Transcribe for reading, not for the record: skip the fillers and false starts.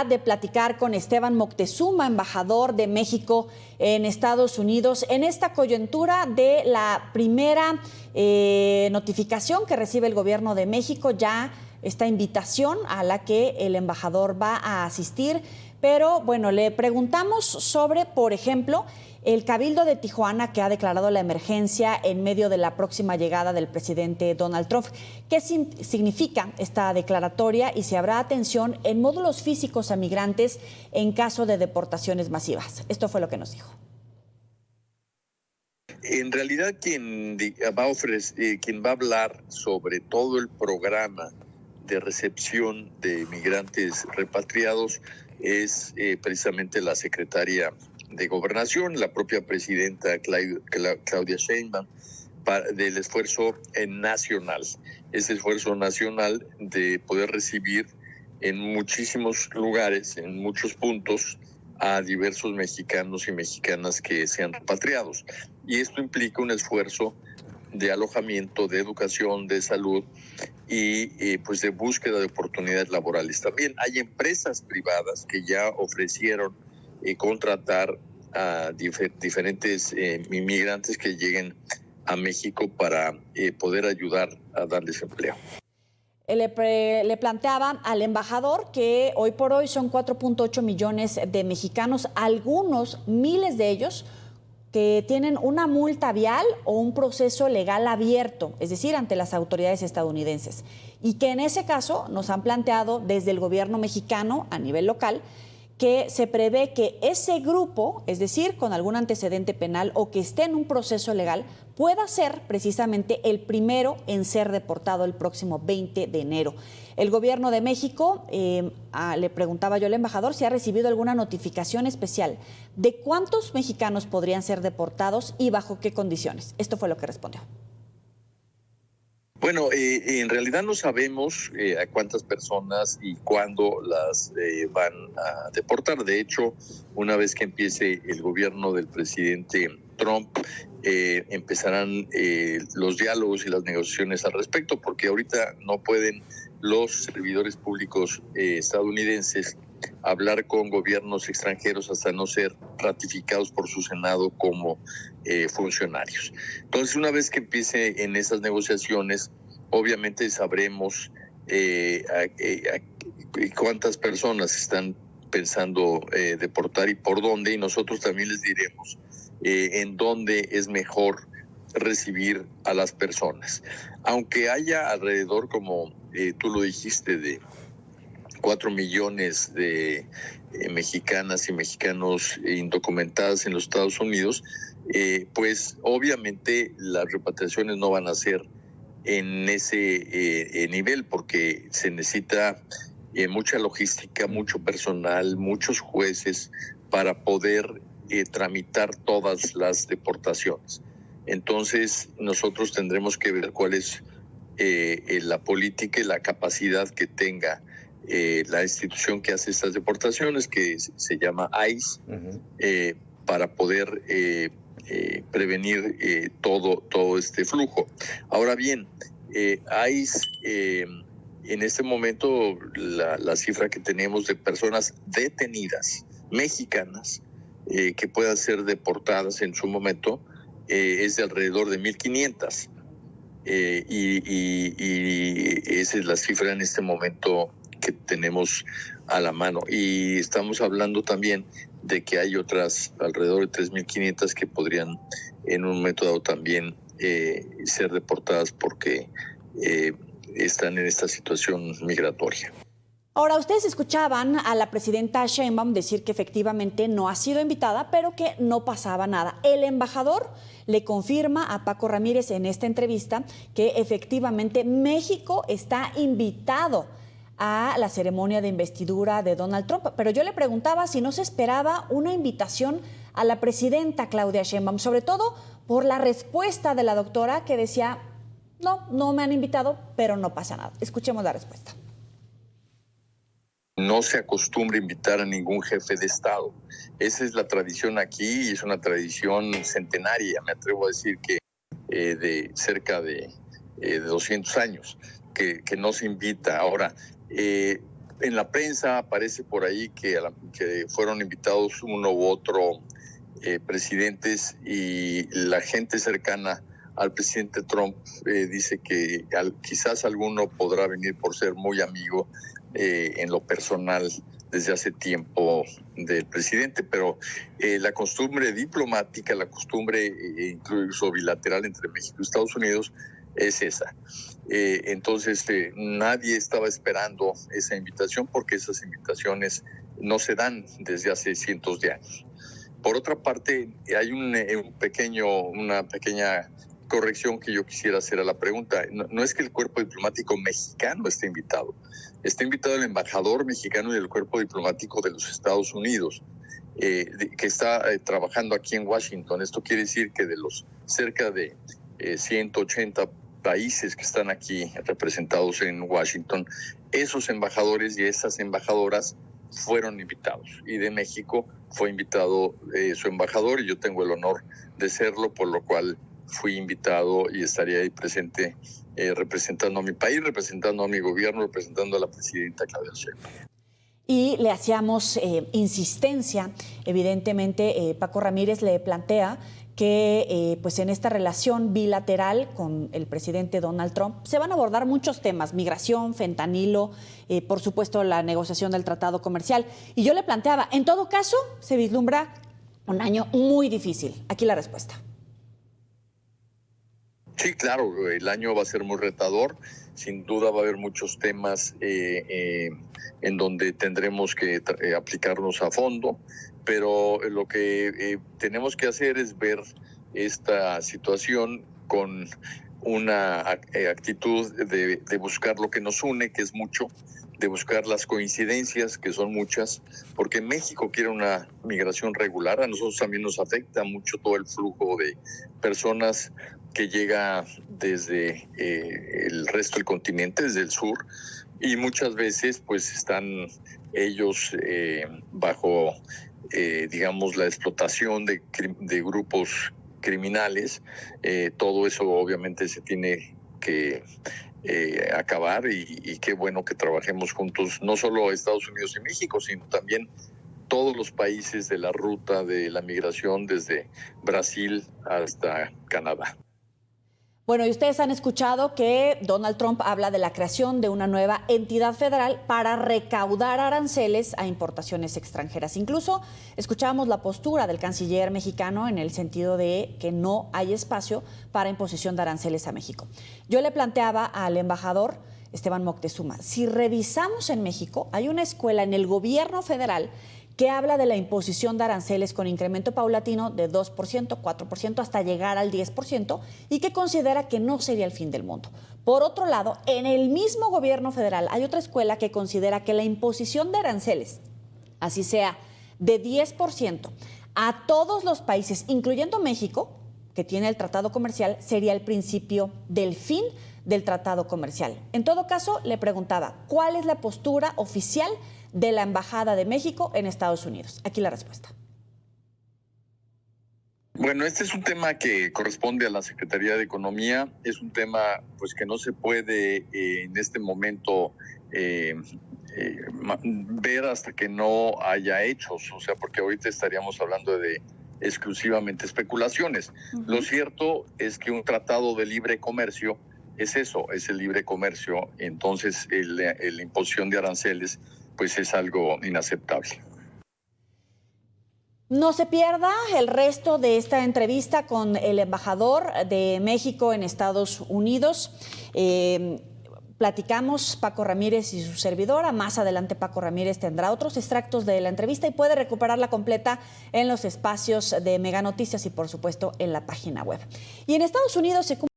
De platicar con Esteban Moctezuma, embajador de México en Estados Unidos, en esta coyuntura de la primera notificación que recibe el gobierno de México, ya esta invitación a la que el embajador va a asistir. Pero bueno, le preguntamos sobre, por ejemplo, el Cabildo de Tijuana, que ha declarado la emergencia en medio de la próxima llegada del presidente Donald Trump. ¿Qué significa esta declaratoria y si habrá atención en módulos físicos a migrantes en caso de deportaciones masivas? Esto fue lo que nos dijo. En realidad quien va a hablar sobre todo el programa de recepción de migrantes repatriados es precisamente la secretaria de Gobernación, la propia presidenta Claudia Sheinbaum, del esfuerzo nacional. Ese esfuerzo nacional de poder recibir en muchísimos lugares, en muchos puntos, a diversos mexicanos y mexicanas que sean repatriados. Y esto implica un esfuerzo de alojamiento, de educación, de salud y pues de búsqueda de oportunidades laborales. También hay empresas privadas que ya ofrecieron contratar a diferentes inmigrantes que lleguen a México para poder ayudar a darles empleo. Le planteaba al embajador que hoy por hoy son 4.8 millones de mexicanos, algunos, miles de ellos, que tienen una multa vial o un proceso legal abierto, es decir, ante las autoridades estadounidenses. Y que en ese caso nos han planteado desde el gobierno mexicano a nivel local que se prevé que ese grupo, es decir, con algún antecedente penal o que esté en un proceso legal, pueda ser precisamente el primero en ser deportado el próximo 20 de enero. El gobierno de México, le preguntaba yo al embajador si ha recibido alguna notificación especial de cuántos mexicanos podrían ser deportados y bajo qué condiciones. Esto fue lo que respondió. Bueno, en realidad no sabemos a cuántas personas y cuándo las van a deportar. De hecho, una vez que empiece el gobierno del presidente Trump, empezarán los diálogos y las negociaciones al respecto, porque ahorita no pueden los servidores públicos estadounidenses hablar con gobiernos extranjeros hasta no ser ratificados por su Senado como funcionarios. Entonces, una vez que empiece en esas negociaciones, obviamente sabremos cuántas personas están pensando deportar y por dónde, y nosotros también les diremos en dónde es mejor recibir a las personas. Aunque haya alrededor, como tú lo dijiste, de 4 millones de mexicanas y mexicanos indocumentados en los Estados Unidos, pues obviamente las repatriaciones no van a ser en ese nivel, porque se necesita mucha logística, mucho personal, muchos jueces para poder tramitar todas las deportaciones. Entonces nosotros tendremos que ver cuál es la política y la capacidad que tenga la institución que hace estas deportaciones, que se llama ICE, para poder prevenir todo este flujo. Ahora bien, ICE, en este momento la cifra que tenemos de personas detenidas, mexicanas, que puedan ser deportadas en su momento, es de alrededor de 1,500. Y esa es la cifra en este momento que tenemos a la mano. Y estamos hablando también de que hay otras alrededor de 3,500 que podrían en un momento dado también ser deportadas porque están en esta situación migratoria. Ahora, ustedes escuchaban a la presidenta Sheinbaum decir que efectivamente no ha sido invitada, pero que no pasaba nada. El embajador le confirma a Paco Ramírez en esta entrevista que efectivamente México está invitado a la ceremonia de investidura de Donald Trump. Pero yo le preguntaba si no se esperaba una invitación a la presidenta Claudia Sheinbaum, sobre todo por la respuesta de la doctora que decía, no me han invitado, pero no pasa nada. Escuchemos la respuesta. No se acostumbra invitar a ningún jefe de Estado. Esa es la tradición aquí y es una tradición centenaria, me atrevo a decir que de cerca de 200 años, que no se invita. Ahora, En la prensa aparece por ahí que fueron invitados uno u otro presidentes, y la gente cercana al presidente Trump dice que quizás alguno podrá venir por ser muy amigo en lo personal desde hace tiempo del presidente, pero la costumbre diplomática, la costumbre incluso bilateral entre México y Estados Unidos es esa. Entonces nadie estaba esperando esa invitación, porque esas invitaciones no se dan desde hace cientos de años. Por otra parte, hay una pequeña corrección que yo quisiera hacer a la pregunta. No es que el cuerpo diplomático mexicano esté invitado. Está invitado el embajador mexicano y el cuerpo diplomático de los Estados Unidos, que está trabajando aquí en Washington. Esto quiere decir que de los cerca de 180 países que están aquí representados en Washington, esos embajadores y esas embajadoras fueron invitados, y de México fue invitado su embajador, y yo tengo el honor de serlo, por lo cual fui invitado y estaría ahí presente representando a mi país, representando a mi gobierno, representando a la presidenta Claudia Sheinbaum. Y le hacíamos insistencia, evidentemente Paco Ramírez le plantea que pues en esta relación bilateral con el presidente Donald Trump se van a abordar muchos temas: migración, fentanilo, por supuesto la negociación del tratado comercial. Y yo le planteaba, en todo caso, se vislumbra un año muy difícil. Aquí la respuesta. Sí, claro, el año va a ser muy retador. Sin duda va a haber muchos temas en donde tendremos que aplicarnos a fondo, pero lo que tenemos que hacer es ver esta situación con una actitud de buscar lo que nos une, que es mucho, de buscar las coincidencias, que son muchas, porque México quiere una migración regular. A nosotros también nos afecta mucho todo el flujo de personas que llega desde el resto del continente, desde el sur, y muchas veces pues están ellos bajo, digamos, la explotación de grupos criminales. Todo eso obviamente se tiene que acabar, y qué bueno que trabajemos juntos, no solo Estados Unidos y México, sino también todos los países de la ruta de la migración, desde Brasil hasta Canadá. Bueno, y ustedes han escuchado que Donald Trump habla de la creación de una nueva entidad federal para recaudar aranceles a importaciones extranjeras. Incluso escuchábamos la postura del canciller mexicano en el sentido de que no hay espacio para imposición de aranceles a México. Yo le planteaba al embajador Esteban Moctezuma, si revisamos en México, hay una escuela en el gobierno federal que habla de la imposición de aranceles con incremento paulatino de 2%, 4%, hasta llegar al 10%, y que considera que no sería el fin del mundo. Por otro lado, en el mismo gobierno federal hay otra escuela que considera que la imposición de aranceles, así sea de 10%, a todos los países, incluyendo México, que tiene el tratado comercial, sería el principio del fin del tratado comercial. En todo caso, le preguntaba, ¿cuál es la postura oficial de la Embajada de México en Estados Unidos? Aquí la respuesta. Bueno, este es un tema que corresponde a la Secretaría de Economía. Es un tema pues que no se puede en este momento ver hasta que no haya hechos, o sea, porque ahorita estaríamos hablando de exclusivamente especulaciones. Lo cierto es que un tratado de libre comercio es eso, es el libre comercio. Entonces la imposición de aranceles pues es algo inaceptable. No se pierda el resto de esta entrevista con el embajador de México en Estados Unidos. Platicamos Paco Ramírez y su servidora. Más adelante Paco Ramírez tendrá otros extractos de la entrevista y puede recuperarla completa en los espacios de Mega Noticias y por supuesto en la página web. Y en Estados Unidos se